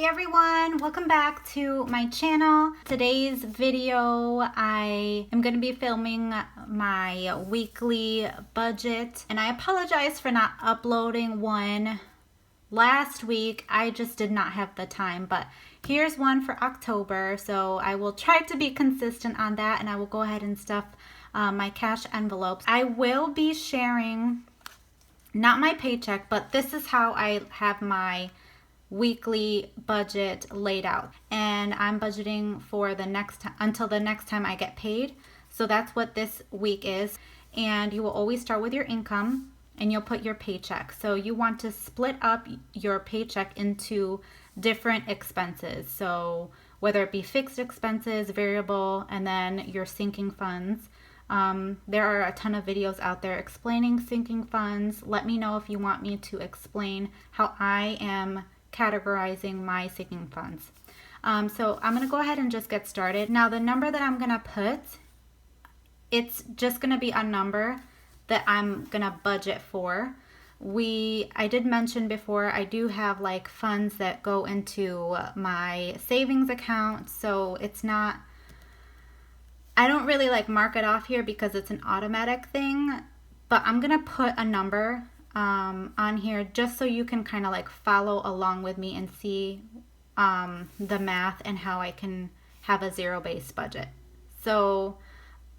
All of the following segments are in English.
Hey everyone, welcome back to my channel. Today's video, I am going to be filming my weekly budget, and I apologize for not uploading one last week. I just did not have the time, but here's one for October, so I will try to be consistent on that, and I will go ahead and stuff my cash envelopes. I will be sharing, not my paycheck, but this is how I have my weekly budget laid out, and I'm budgeting for the next time until the next time I get paid. So that's what this week is, and you will always start with your income and you'll put your paycheck. So you want to split up your paycheck into different expenses, so whether it be fixed expenses, variable, and then your sinking funds. There are a ton of videos out there explaining sinking funds. Let me know if you want me to explain how I am categorizing my sinking funds. So I'm going to go ahead and just get started. Now the number that I'm going to put, it's just going to be a number that I'm going to budget for. I did mention before, I do have like funds that go into my savings account, so it's not, I don't really like mark it off here because it's an automatic thing, but I'm going to put a number on here just so you can kind of like follow along with me and see the math and how I can have a zero-based budget. So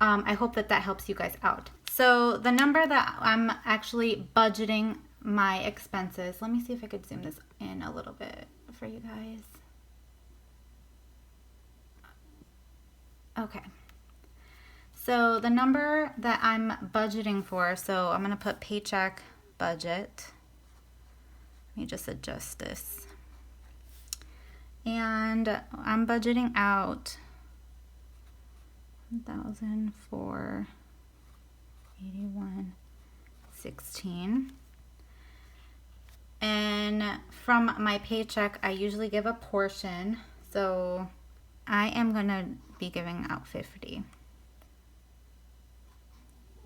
I hope that helps you guys out. So the number that I'm actually budgeting my expenses, let me see if I could zoom this in a little bit for you guys. Okay. So the number that I'm budgeting for, so I'm going to put paycheck budget. Let me just adjust this. And I'm budgeting out 1,481.16. And from my paycheck, I usually give a portion. So I am going to be giving out 50.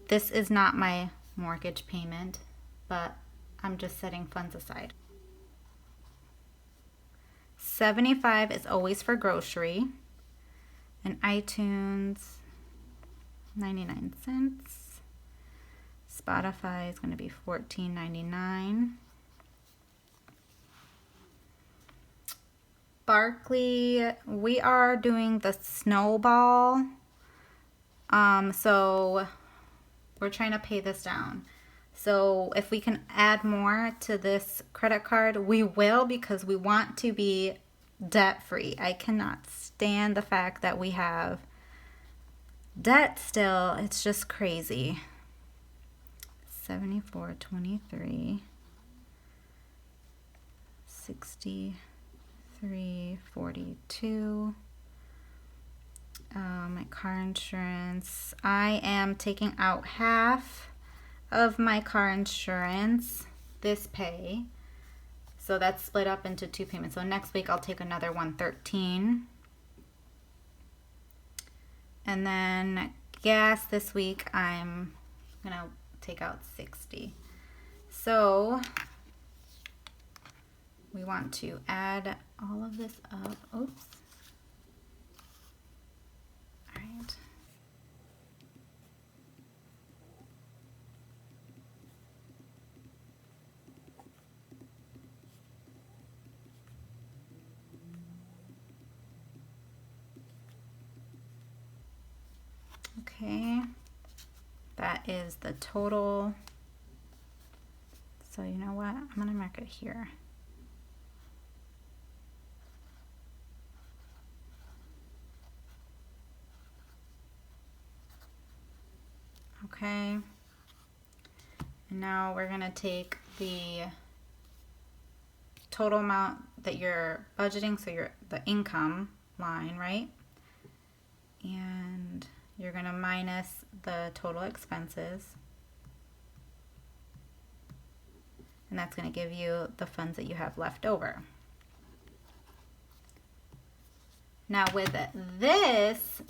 This is not my mortgage payment, but I'm just setting funds aside. 75 is always for grocery, and iTunes 99 cents. Spotify is going to be $14.99. Barkley, we are doing the snowball, so we're trying to pay this down. So if we can add more to this credit card, we will, because we want to be debt free. I cannot stand the fact that we have debt still. It's just crazy. 74.23, 63.42. My car insurance, I am taking out half of my car insurance this pay, so that's split up into two payments. So next week I'll take another 113, and then gas this week I'm gonna take out 60. So we want to add all of this up. Oops. Okay, that is the total. So you know what? I'm going to mark it here. Okay, and now we're going to take the total amount that you're budgeting, so the income line, right? And you're going to minus the total expenses, and that's going to give you the funds that you have left over. Now with this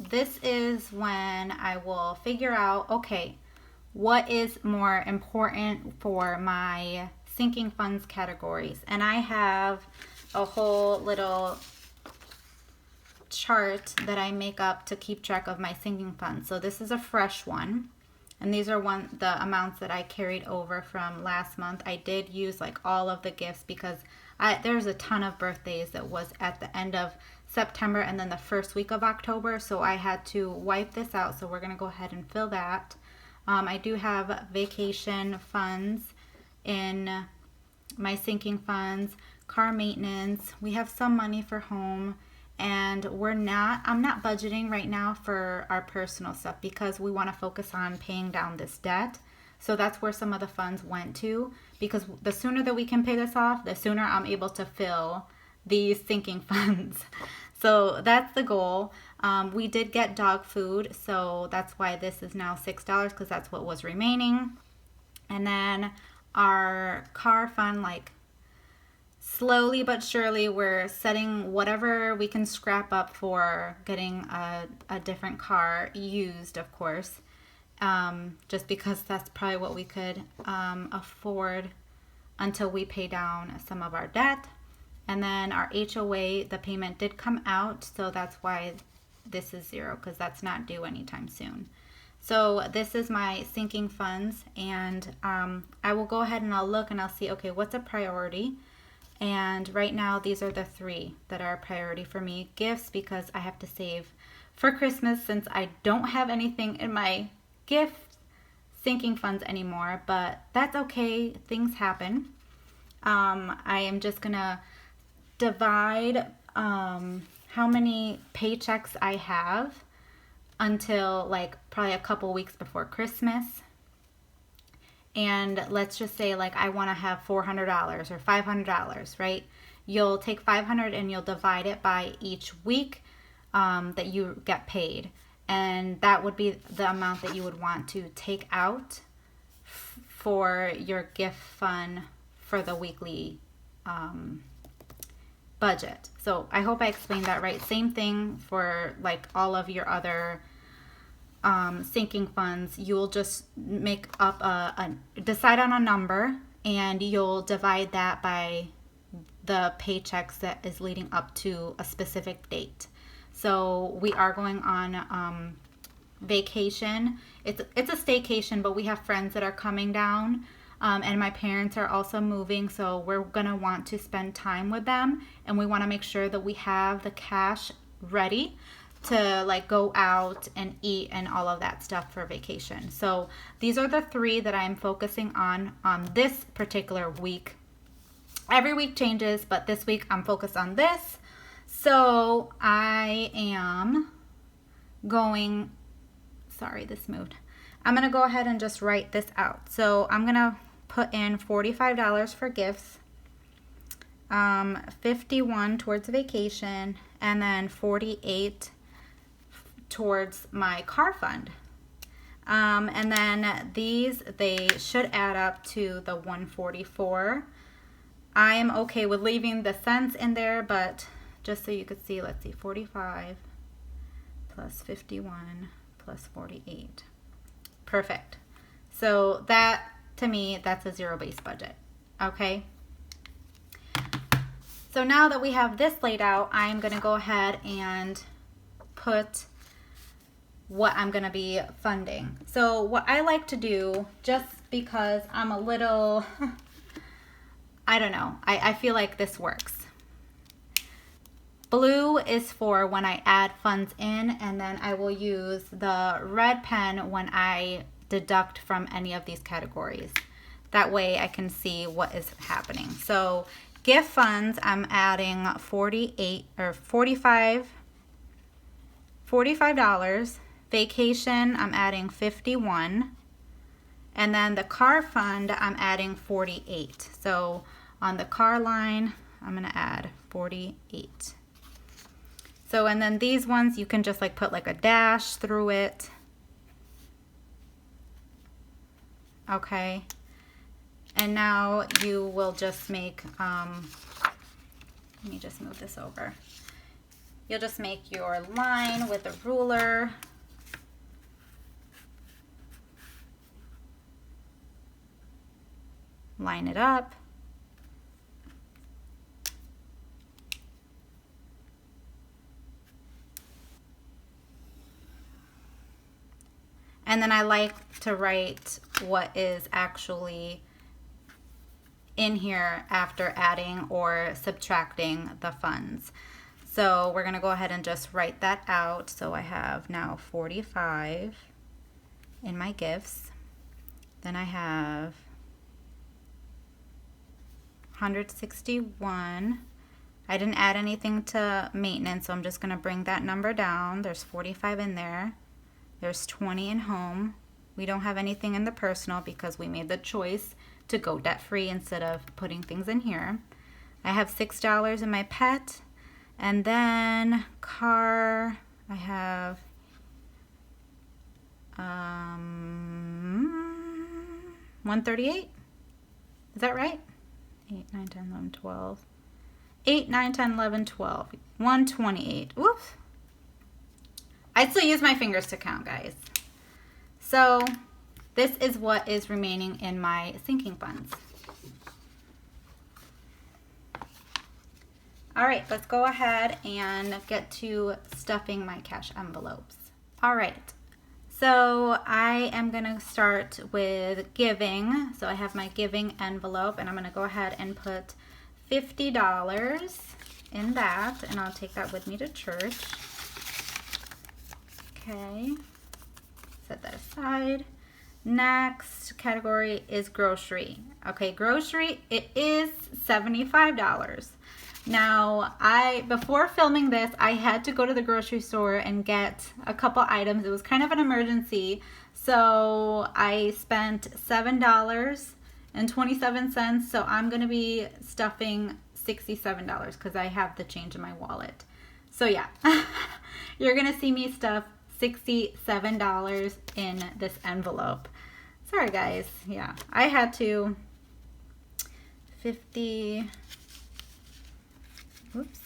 is when I will figure out, okay, what is more important for my sinking funds categories. And I have a whole little chart that I make up to keep track of my sinking funds. So this is a fresh one. And these are the amounts that I carried over from last month. I did use like all of the gifts because there's a ton of birthdays that was at the end of September and then the first week of October. So I had to wipe this out. So we're going to go ahead and fill that. I do have vacation funds in my sinking funds, car maintenance. We have some money for home. And I'm not budgeting right now for our personal stuff because we want to focus on paying down this debt. So that's where some of the funds went to, because the sooner that we can pay this off, the sooner I'm able to fill these sinking funds. So that's the goal. We did get dog food, so that's why this is now $6 because that's what was remaining. And then our car fund, like, slowly but surely we're setting whatever we can scrap up for getting a different car, used of course, just because that's probably what we could afford until we pay down some of our debt. And then our HOA, the payment did come out, so that's why this is $0, because that's not due anytime soon. So this is my sinking funds, and I will go ahead and I'll look and I'll see, okay, what's a priority? And right now, these are the 3 that are a priority for me. Gifts, because I have to save for Christmas since I don't have anything in my gift sinking funds anymore. But that's okay. Things happen. I am just going to divide how many paychecks I have until like probably a couple weeks before Christmas. And let's just say like I want to have $400 or $500, right? You'll take $500 and you'll divide it by each week that you get paid. And that would be the amount that you would want to take out for your gift fund for the weekly budget. So I hope I explained that right. Same thing for like all of your other sinking funds. You'll just make up decide on a number, and you'll divide that by the paychecks that is leading up to a specific date. So we are going on vacation. It's a staycation, but we have friends that are coming down, and my parents are also moving, so we're gonna want to spend time with them, and we want to make sure that we have the cash ready to like go out and eat and all of that stuff for vacation. So these are the 3 that I'm focusing on this particular week. Every week changes, but this week I'm focused on this. So I am going, sorry, this moved. I'm going to go ahead and just write this out. So I'm going to put in $45 for gifts, $51 towards vacation, and then $48 towards my car fund. And then they should add up to the $144. I am okay with leaving the cents in there, but just so you could see, let's see, 45 plus 51 plus 48. Perfect. So that, to me, that's a zero-based budget. Okay. So now that we have this laid out, I'm going to go ahead and put what I'm going to be funding. So what I like to do, just because I'm a little, I don't know, I feel like this works. Blue is for when I add funds in, and then I will use the red pen when I deduct from any of these categories. That way I can see what is happening. So gift funds, I'm adding $45. Vacation, I'm adding $51. And then the car fund, I'm adding $48. So on the car line, I'm going to add $48. So, and then these ones, you can just like put like a dash through it. Okay. And now you will just make, let me just move this over. You'll just make your line with a ruler. Line it up. And then I like to write what is actually in here after adding or subtracting the funds. So we're gonna go ahead and just write that out. So I have now 45 in my gifts. Then I have 161. I didn't add anything to maintenance, so I'm just gonna bring that number down. There's 45 in there. There's 20 in home. We don't have anything in the personal because we made the choice to go debt-free instead of putting things in here. I have $6 in my pet. And then car, I have 138. Is that right? 8, 9, 10, 11, 12. 8, 9, 10, 11, 12. 128. Whoops. I still use my fingers to count, guys. So this is what is remaining in my sinking funds. All right, let's go ahead and get to stuffing my cash envelopes. All right, so I am gonna start with giving. So I have my giving envelope, and I'm gonna go ahead and put $50 in that, and I'll take that with me to church. Okay, set that aside. Next category is grocery. Okay, grocery, it is $75. Now, before filming this, I had to go to the grocery store and get a couple items. It was kind of an emergency. So I spent $7.27. So I'm going to be stuffing $67 because I have the change in my wallet. So yeah, you're going to see me stuff $67 in this envelope. Sorry guys. Yeah, I had to. 50. Whoops.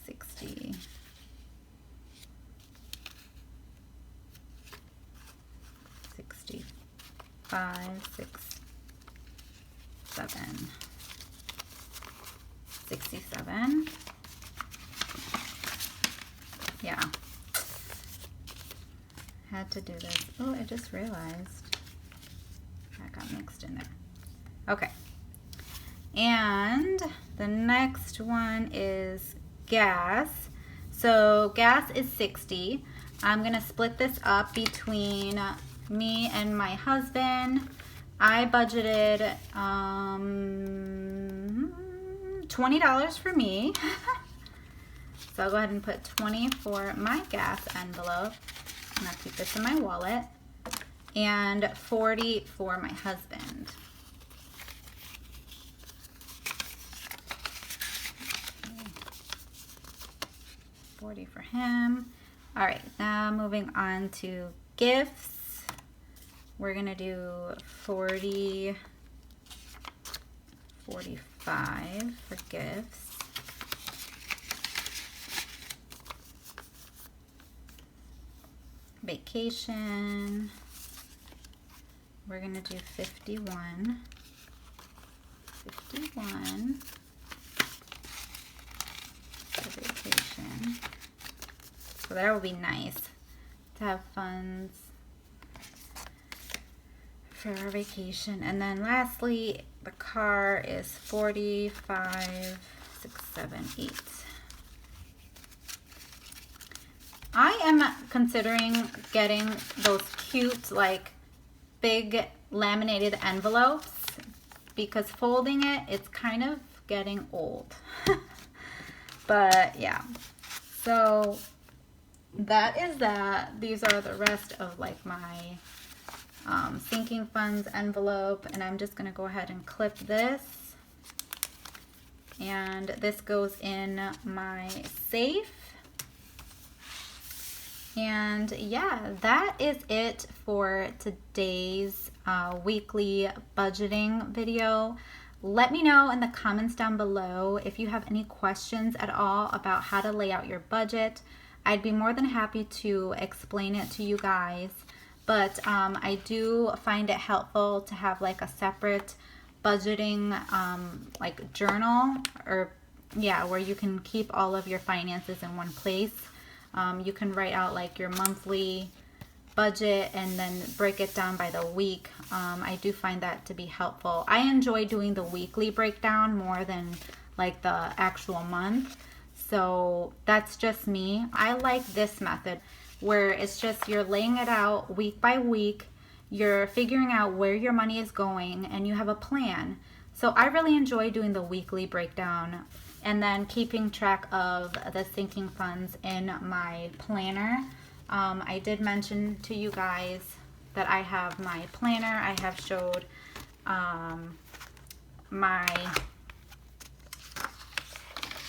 60. 65, 6, 7, 67. Yeah. Had to do this. Oh, I just realized that got mixed in there. Okay. And the next one is gas. So gas is 60. I'm gonna split this up between me and my husband. I budgeted $20 for me. So I'll go ahead and put 20 for my gas envelope, and I'll keep this in my wallet, and 40 for my husband. 40 for him. All right, now moving on to gifts. We're gonna do 40, 45 for gifts. Vacation, we're gonna do 51. 51 for vacation. So that will be nice to have funds for our vacation. And then lastly, the car is 45, 6, 7, 8. I am considering getting those cute, like, big laminated envelopes because folding it, it's kind of getting old. But yeah, so that is that. These are the rest of like my sinking funds envelope, and I'm just gonna go ahead and clip this, and this goes in my safe. And yeah, that is it for today's weekly budgeting video. Let me know in the comments down below if you have any questions at all about how to lay out your budget. I'd be more than happy to explain it to you guys, but I do find it helpful to have like a separate budgeting like journal, or yeah, where you can keep all of your finances in one place. You can write out like your monthly budget and then break it down by the week. I do find that to be helpful. I enjoy doing the weekly breakdown more than like the actual month. So that's just me. I like this method where it's just you're laying it out week by week. You're figuring out where your money is going and you have a plan. So I really enjoy doing the weekly breakdown and then keeping track of the sinking funds in my planner. I did mention to you guys that I have my planner. I have showed my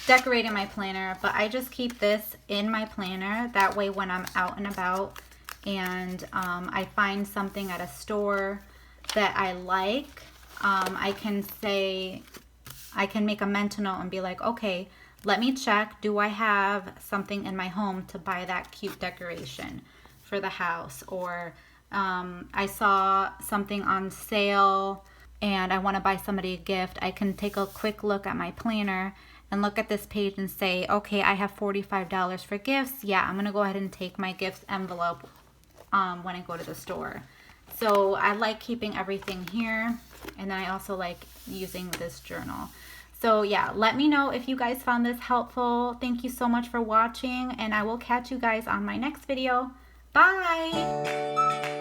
decorating my planner, but I just keep this in my planner. That way when I'm out and about and I find something at a store that I like, I can make a mental note and be like, okay, let me check, do I have something in my home to buy that cute decoration for the house? Or I saw something on sale and I want to buy somebody a gift. I can take a quick look at my planner and look at this page and say, okay, I have $45 for gifts. Yeah, I'm going to go ahead and take my gifts envelope when I go to the store. So I like keeping everything here. And then I also like using this journal. So yeah, let me know if you guys found this helpful. Thank you so much for watching, and I will catch you guys on my next video. Bye!